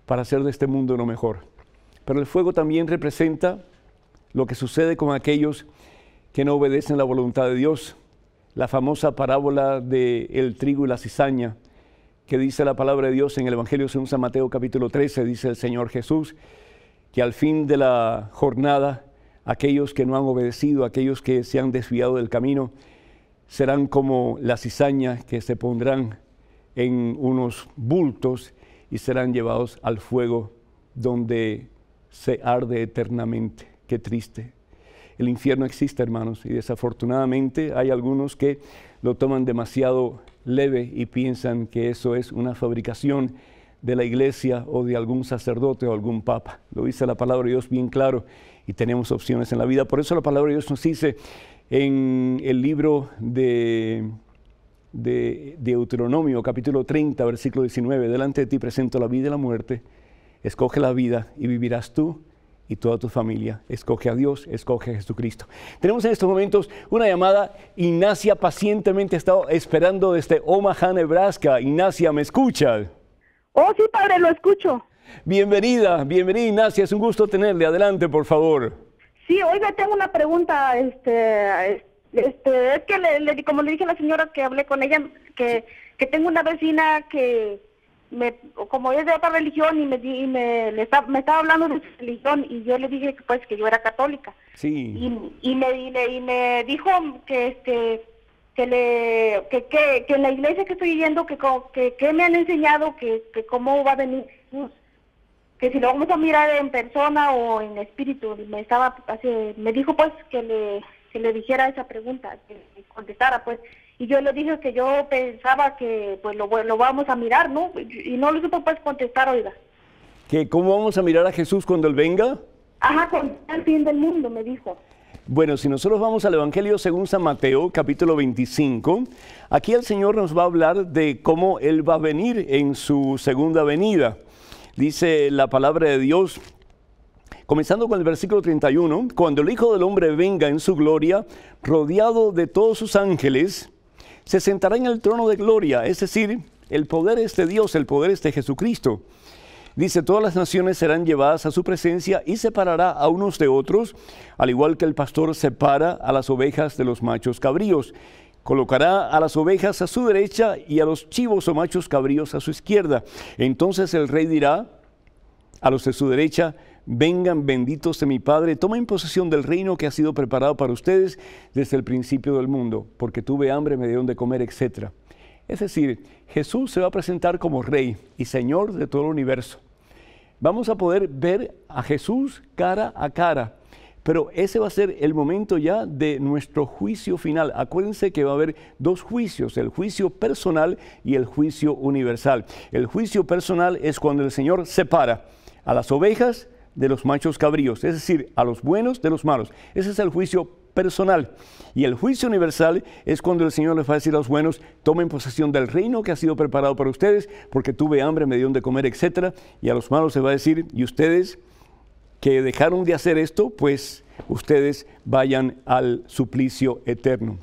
para hacer de este mundo lo mejor. Pero el fuego también representa lo que sucede con aquellos que no obedecen la voluntad de Dios. La famosa parábola del trigo y la cizaña, que dice la palabra de Dios en el Evangelio según San Mateo capítulo 13, dice el Señor Jesús, que al fin de la jornada, aquellos que no han obedecido, aquellos que se han desviado del camino, serán como la cizaña que se pondrán en unos bultos y serán llevados al fuego donde se arde eternamente. Qué triste. El infierno existe, hermanos, y desafortunadamente hay algunos que lo toman demasiado leve y piensan que eso es una fabricación de la iglesia o de algún sacerdote o algún papa. Lo dice la palabra de Dios bien claro y tenemos opciones en la vida. Por eso la palabra de Dios nos dice en el libro de Deuteronomio, capítulo 30, versículo 19, delante de ti presento la vida y la muerte, escoge la vida y vivirás tú y toda tu familia. Escoge a Dios, escoge a Jesucristo. Tenemos en estos momentos una llamada. Ignacia pacientemente ha estado esperando desde Omaha, Nebraska. Ignacia, ¿me escucha? Oh, sí, padre, lo escucho. Bienvenida Ignacia, es un gusto tenerle. Adelante, por favor. Sí, oiga, tengo una pregunta. Es que como le dije a la señora que hablé con ella, que tengo una vecina que como es de otra religión y me estaba hablando de su religión y yo le dije que yo era católica. Sí. Y me dijo que en la iglesia que estoy yendo que me han enseñado que cómo va a venir Jesús, que si lo vamos a mirar en persona o en espíritu. Me dijo pues que le dijera esa pregunta, que le contestara pues. Y yo le dije que yo pensaba que pues lo vamos a mirar, ¿no? Y no lo supo pues contestar, oiga. ¿Que cómo vamos a mirar a Jesús cuando Él venga? Ajá, con el fin del mundo, me dijo. Bueno, si nosotros vamos al Evangelio según San Mateo, capítulo 25, aquí el Señor nos va a hablar de cómo Él va a venir en su segunda venida. Dice la palabra de Dios, comenzando con el versículo 31, cuando el Hijo del Hombre venga en su gloria, rodeado de todos sus ángeles, se sentará en el trono de gloria, es decir, el poder es de Dios, el poder es de Jesucristo. Dice, todas las naciones serán llevadas a su presencia y separará a unos de otros, al igual que el pastor separa a las ovejas de los machos cabríos. Colocará a las ovejas a su derecha y a los chivos o machos cabríos a su izquierda. Entonces el rey dirá a los de su derecha, vengan benditos de mi Padre, tomen posesión del reino que ha sido preparado para ustedes desde el principio del mundo, porque tuve hambre, me dieron de comer, etc. Es decir, Jesús se va a presentar como Rey y Señor de todo el universo. Vamos a poder ver a Jesús cara a cara, pero ese va a ser el momento ya de nuestro juicio final. Acuérdense que va a haber dos juicios, el juicio personal y el juicio universal. El juicio personal es cuando el Señor separa a las ovejas de los machos cabríos, es decir, a los buenos de los malos. Ese es el juicio personal. Y el juicio universal es cuando el Señor les va a decir a los buenos, tomen posesión del reino que ha sido preparado para ustedes, porque tuve hambre, me dieron de comer, etc. Y a los malos se va a decir, y ustedes que dejaron de hacer esto, pues ustedes vayan al suplicio eterno.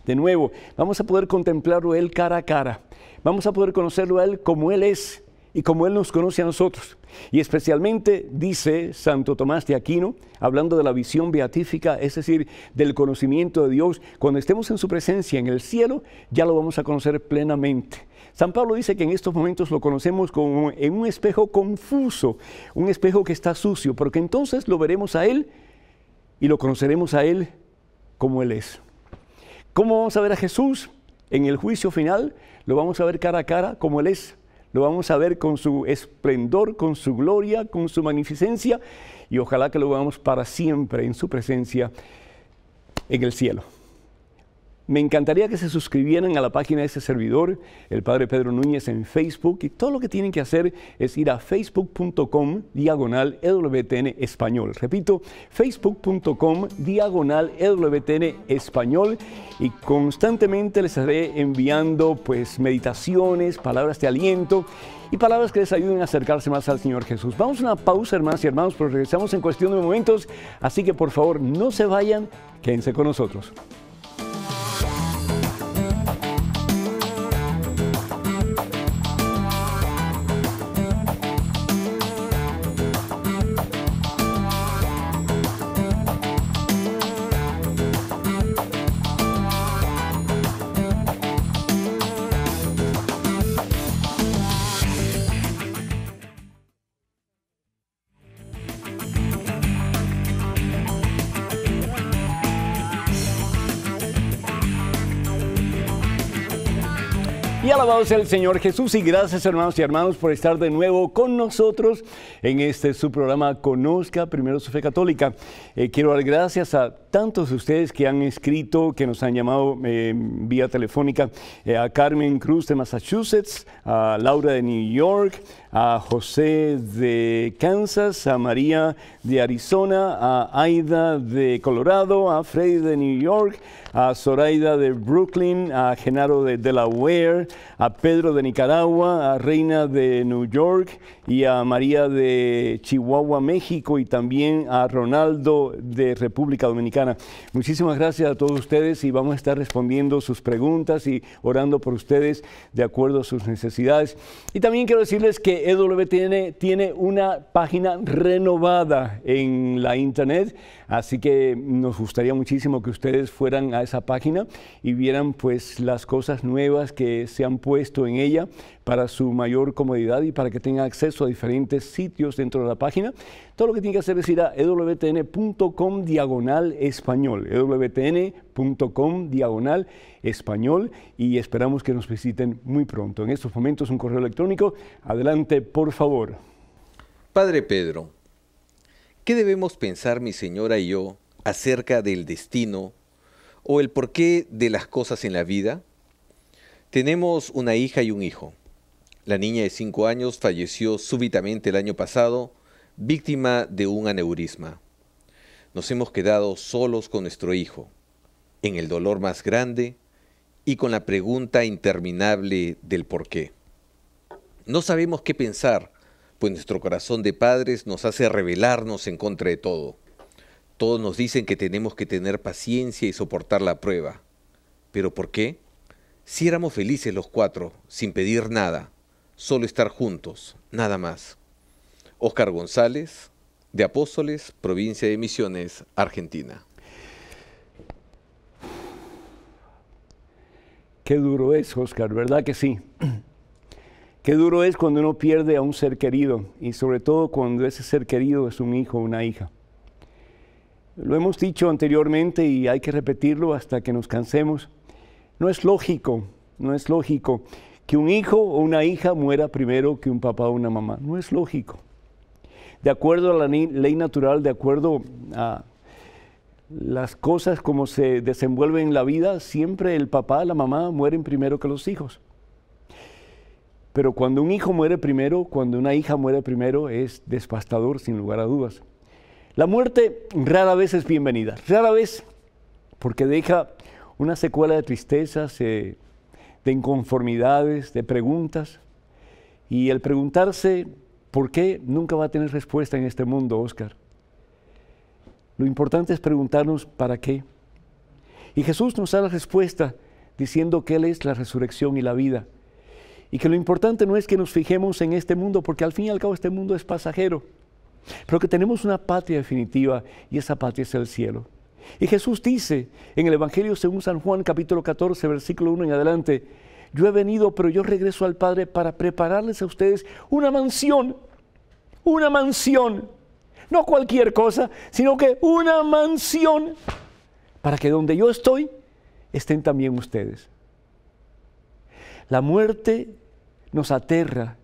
De nuevo, vamos a poder contemplarlo a Él cara a cara. Vamos a poder conocerlo a Él como Él es y como Él nos conoce a nosotros. Y especialmente, dice Santo Tomás de Aquino, hablando de la visión beatífica, es decir, del conocimiento de Dios, cuando estemos en su presencia en el cielo, ya lo vamos a conocer plenamente. San Pablo dice que en estos momentos lo conocemos como en un espejo confuso, un espejo que está sucio, porque entonces lo veremos a Él y lo conoceremos a Él como Él es. ¿Cómo vamos a ver a Jesús? En el juicio final lo vamos a ver cara a cara como Él es. Lo vamos a ver con su esplendor, con su gloria, con su magnificencia, y ojalá que lo veamos para siempre en su presencia en el cielo. Me encantaría que se suscribieran a la página de este servidor, el Padre Pedro Núñez, en Facebook, y todo lo que tienen que hacer es ir a facebook.com/EWTN Español. Repito, facebook.com/EWTN Español, y constantemente les estaré enviando pues meditaciones, palabras de aliento y palabras que les ayuden a acercarse más al Señor Jesús. Vamos a una pausa, hermanas y hermanos, pero regresamos en cuestión de momentos, así que por favor no se vayan, quédense con nosotros. Y alabado sea el Señor Jesús, y gracias, hermanos y hermanos, por estar de nuevo con nosotros en este su programa Conozca Primero Su Fe Católica. Quiero dar gracias a tantos de ustedes que han escrito, que nos han llamado vía telefónica, a Carmen Cruz de Massachusetts, a Laura de New York, a José de Kansas, a María de Arizona, a Aida de Colorado, a Freddy de New York, a Zoraida de Brooklyn, a Genaro de Delaware, a Pedro de Nicaragua, a Reina de New York y a María de Chihuahua, México, y también a Ronaldo de República Dominicana. Muchísimas gracias a todos ustedes, y vamos a estar respondiendo sus preguntas y orando por ustedes de acuerdo a sus necesidades. Y también quiero decirles que EWTN tiene una página renovada en la internet, así que nos gustaría muchísimo que ustedes fueran a esa página y vieran pues las cosas nuevas que se han puesto en ella para su mayor comodidad y para que tengan acceso a diferentes sitios dentro de la página. Todo lo que tienen que hacer es ir a ewtn.com/español, ewtn.com/español, y esperamos que nos visiten muy pronto. En estos momentos un correo electrónico. Adelante, por favor. Padre Pedro, ¿qué debemos pensar mi señora y yo acerca del destino o el porqué de las cosas en la vida? Tenemos una hija y un hijo. La niña de 5 años falleció súbitamente el año pasado, víctima de un aneurisma. Nos hemos quedado solos con nuestro hijo, en el dolor más grande y con la pregunta interminable del por qué. No sabemos qué pensar, pues nuestro corazón de padres nos hace rebelarnos en contra de todo. Todos nos dicen que tenemos que tener paciencia y soportar la prueba. ¿Pero por qué? Si éramos felices los 4, sin pedir nada, solo estar juntos, nada más. Óscar González, de Apóstoles, provincia de Misiones, Argentina. Qué duro es, Óscar, ¿verdad que sí? Qué duro es cuando uno pierde a un ser querido, y sobre todo cuando ese ser querido es un hijo o una hija. Lo hemos dicho anteriormente y hay que repetirlo hasta que nos cansemos. No es lógico que un hijo o una hija muera primero que un papá o una mamá. No es lógico. De acuerdo a la ley natural, de acuerdo a las cosas como se desenvuelven en la vida, siempre el papá, la mamá mueren primero que los hijos. Pero cuando un hijo muere primero, cuando una hija muere primero, es devastador sin lugar a dudas. La muerte rara vez es bienvenida, rara vez, porque deja una secuela de tristezas, de inconformidades, de preguntas. Y el preguntarse por qué nunca va a tener respuesta en este mundo, Óscar. Lo importante es preguntarnos ¿para qué? Y Jesús nos da la respuesta diciendo que Él es la resurrección y la vida. Y que lo importante no es que nos fijemos en este mundo, porque al fin y al cabo este mundo es pasajero, pero que tenemos una patria definitiva y esa patria es el cielo. Y Jesús dice en el Evangelio según San Juan capítulo 14 versículo 1 en adelante: yo he venido, pero yo regreso al Padre para prepararles a ustedes una mansión, no cualquier cosa, sino que una mansión, para que donde yo estoy, estén también ustedes. La muerte nos aterra,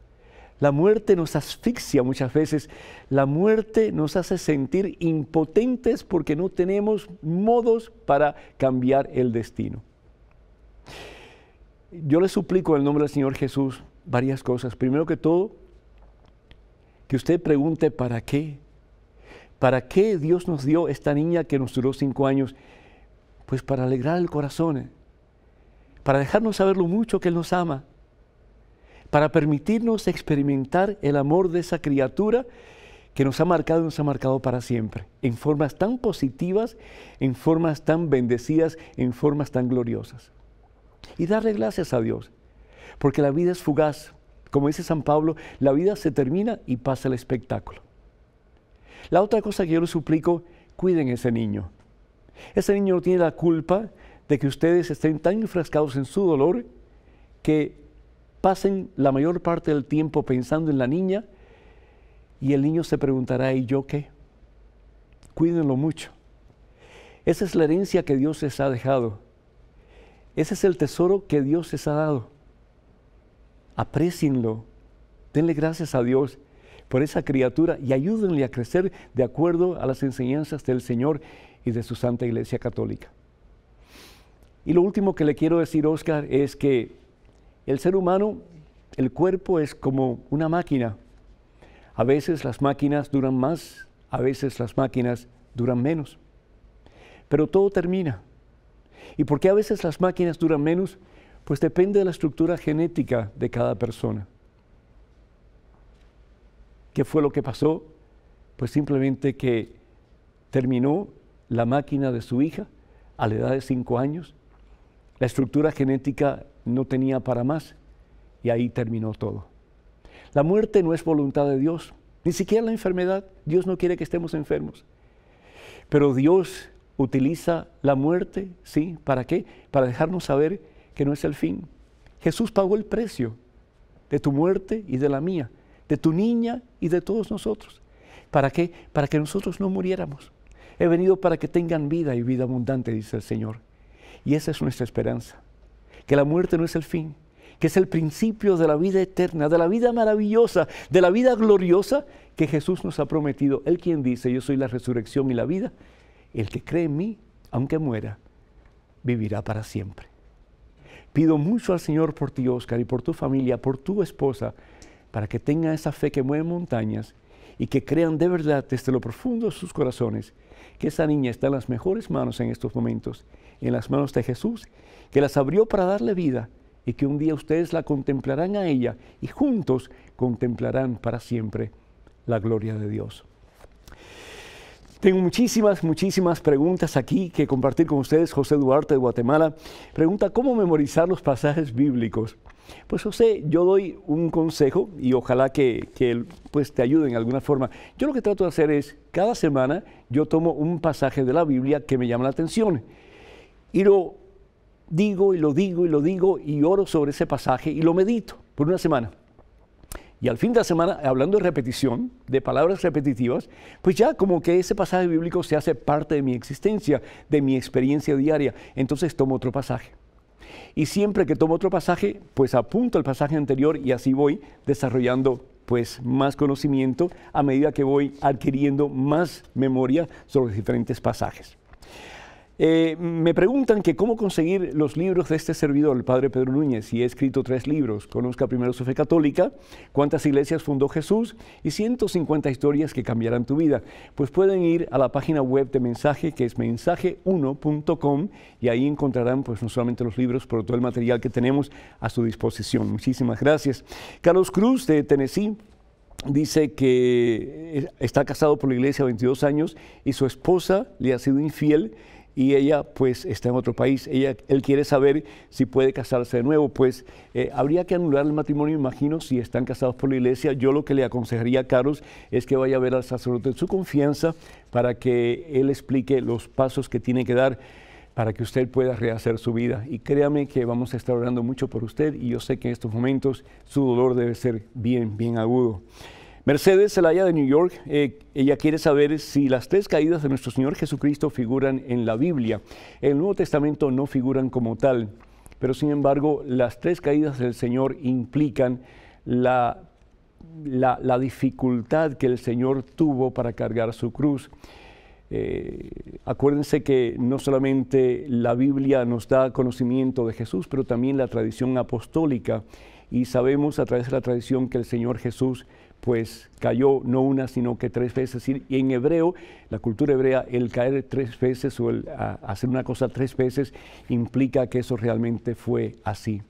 la muerte nos asfixia muchas veces, la muerte nos hace sentir impotentes porque no tenemos modos para cambiar el destino. Yo le suplico en el nombre del Señor Jesús varias cosas. Primero que todo, que usted pregunte ¿para qué? ¿Para qué Dios nos dio esta niña que nos duró 5 años? Pues para alegrar el corazón, para dejarnos saber lo mucho que Él nos ama, para permitirnos experimentar el amor de esa criatura que nos ha marcado para siempre, en formas tan positivas, en formas tan bendecidas, en formas tan gloriosas. Y darle gracias a Dios, porque la vida es fugaz. Como dice San Pablo, la vida se termina y pasa el espectáculo. La otra cosa que yo les suplico, cuiden a ese niño. Ese niño no tiene la culpa de que ustedes estén tan enfrascados en su dolor que pasen la mayor parte del tiempo pensando en la niña y el niño se preguntará, ¿y yo qué? Cuídenlo mucho. Esa es la herencia que Dios les ha dejado. Ese es el tesoro que Dios les ha dado. Aprécienlo. Denle gracias a Dios por esa criatura y ayúdenle a crecer de acuerdo a las enseñanzas del Señor y de su Santa Iglesia Católica. Y lo último que le quiero decir, Oscar, es que el ser humano, el cuerpo es como una máquina. A veces las máquinas duran más, a veces las máquinas duran menos. Pero todo termina. ¿Y por qué a veces las máquinas duran menos? Pues depende de la estructura genética de cada persona. ¿Qué fue lo que pasó? Pues simplemente que terminó la máquina de su hija a la edad de 5 años. La estructura genética no tenía para más y ahí terminó todo. La muerte no es voluntad de Dios, ni siquiera la enfermedad. Dios no quiere que estemos enfermos. Pero Dios utiliza la muerte, ¿sí? ¿Para qué? Para dejarnos saber que no es el fin. Jesús pagó el precio de tu muerte y de la mía, de tu niña y de todos nosotros. ¿Para qué? Para que nosotros no muriéramos. He venido para que tengan vida y vida abundante, dice el Señor. Y esa es nuestra esperanza, que la muerte no es el fin, que es el principio de la vida eterna, de la vida maravillosa, de la vida gloriosa que Jesús nos ha prometido. Él quien dice, yo soy la resurrección y la vida, el que cree en mí, aunque muera, vivirá para siempre. Pido mucho al Señor por ti, Oscar, y por tu familia, por tu esposa, para que tengan esa fe que mueve montañas y que crean de verdad desde lo profundo de sus corazones que esa niña está en las mejores manos en estos momentos, en las manos de Jesús, que las abrió para darle vida y que un día ustedes la contemplarán a ella y juntos contemplarán para siempre la gloria de Dios. Tengo muchísimas preguntas aquí que compartir con ustedes. José Duarte de Guatemala pregunta, ¿cómo memorizar los pasajes bíblicos? Pues José, yo doy un consejo y ojalá que pues te ayude en alguna forma. Yo lo que trato de hacer es, cada semana yo tomo un pasaje de la Biblia que me llama la atención y lo digo y oro sobre ese pasaje y lo medito por una semana. Y al fin de la semana, hablando de repetición, de palabras repetitivas, pues ya como que ese pasaje bíblico se hace parte de mi existencia, de mi experiencia diaria. Entonces tomo otro pasaje. Y siempre que tomo otro pasaje, pues apunto el pasaje anterior y así voy desarrollando pues más conocimiento a medida que voy adquiriendo más memoria sobre los diferentes pasajes. Me preguntan que cómo conseguir los libros de este servidor, el Padre Pedro Núñez, y he escrito 3 libros, Conozca primero su fe católica, Cuántas iglesias fundó Jesús y 150 historias que cambiarán tu vida. Pues pueden ir a la página web de Mensaje, que es mensaje1.com, y ahí encontrarán pues no solamente los libros, pero todo el material que tenemos a su disposición. Muchísimas gracias. Carlos Cruz de Tennessee dice que está casado por la iglesia 22 años y su esposa le ha sido infiel y ella pues está en otro país. Él quiere saber si puede casarse de nuevo, pues habría que anular el matrimonio, imagino, si están casados por la iglesia. Yo lo que le aconsejaría a Carlos es que vaya a ver al sacerdote de su confianza para que él explique los pasos que tiene que dar para que usted pueda rehacer su vida. Y créame que vamos a estar orando mucho por usted y yo sé que en estos momentos su dolor debe ser bien agudo. Mercedes Zelaya de New York, ella quiere saber si las 3 caídas de nuestro Señor Jesucristo figuran en la Biblia. En el Nuevo Testamento no figuran como tal, pero sin embargo las 3 caídas del Señor implican la dificultad que el Señor tuvo para cargar su cruz. Acuérdense que no solamente la Biblia nos da conocimiento de Jesús, pero también la tradición apostólica, y sabemos a través de la tradición que el Señor Jesús pues cayó no una sino que 3 veces, y en hebreo, la cultura hebrea, el caer 3 veces o el hacer una cosa 3 veces implica que eso realmente fue así.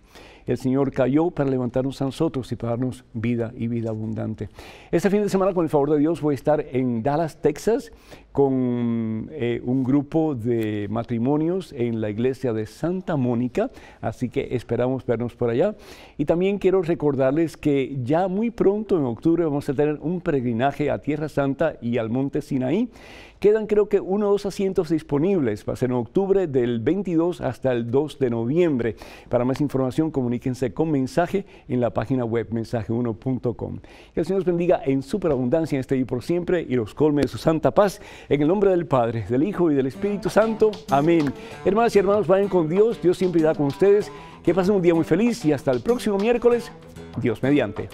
El Señor cayó para levantarnos a nosotros y para darnos vida y vida abundante. Este fin de semana, con el favor de Dios, voy a estar en Dallas, Texas, con un grupo de matrimonios en la iglesia de Santa Mónica, así que esperamos vernos por allá. Y también quiero recordarles que ya muy pronto, en octubre, vamos a tener un peregrinaje a Tierra Santa y al Monte Sinaí. Quedan creo que 1 o 2 asientos disponibles. Va a ser en octubre del 22 hasta el 2 de noviembre. Para más información, comuníquense con Mensaje en la página web mensaje1.com. Que el Señor los bendiga en superabundancia en este día y por siempre y los colme de su santa paz. En el nombre del Padre, del Hijo y del Espíritu Santo. Amén. Hermanas y hermanos, vayan con Dios. Dios siempre irá con ustedes. Que pasen un día muy feliz y hasta el próximo miércoles. Dios mediante.